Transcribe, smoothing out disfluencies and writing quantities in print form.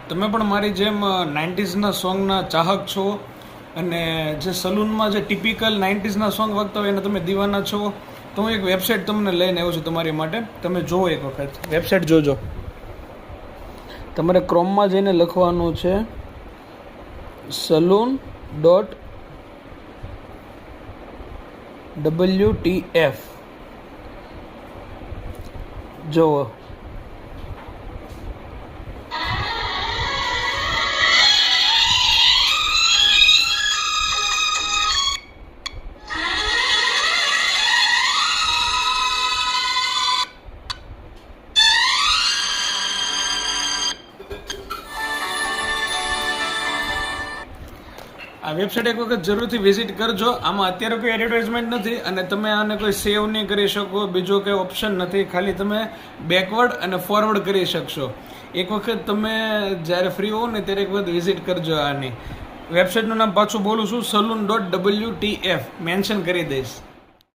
તમે પણ મારી જેમ 90sના સોંગના ચાહક છો અને જે સલૂનમાં જે ટિપિકલ 90sના સોંગ વાગતા હોય એને તમે દીવાના છો, તો હું એક વેબસાઇટ તમને લઈને આવ્યો છું તમારી માટે. તમે જુઓ એક વખત વેબસાઇટ જોજો. તમારે ક્રોમમાં જઈને લખવાનું છે saloon.wtf. જુઓ. આ વેબસાઇટ એક વખત જરૂરથી વિઝિટ કરજો. આમાં અત્યારે કોઈ એડવર્ટાઇઝમેન્ટ નથી અને તમે આને કોઈ સેવ નહીં કરી શકો. બીજો કોઈ ઓપ્શન નથી, ખાલી તમે બેકવર્ડ અને ફોરવર્ડ કરી શકશો. એક વખત તમે જ્યારે ફ્રી હો ને ત્યારે એક વખત વિઝિટ કરજો. આની વેબસાઇટનું નામ પાછું બોલું છું, saloon.wtf મેન્શન કરી દઈશ.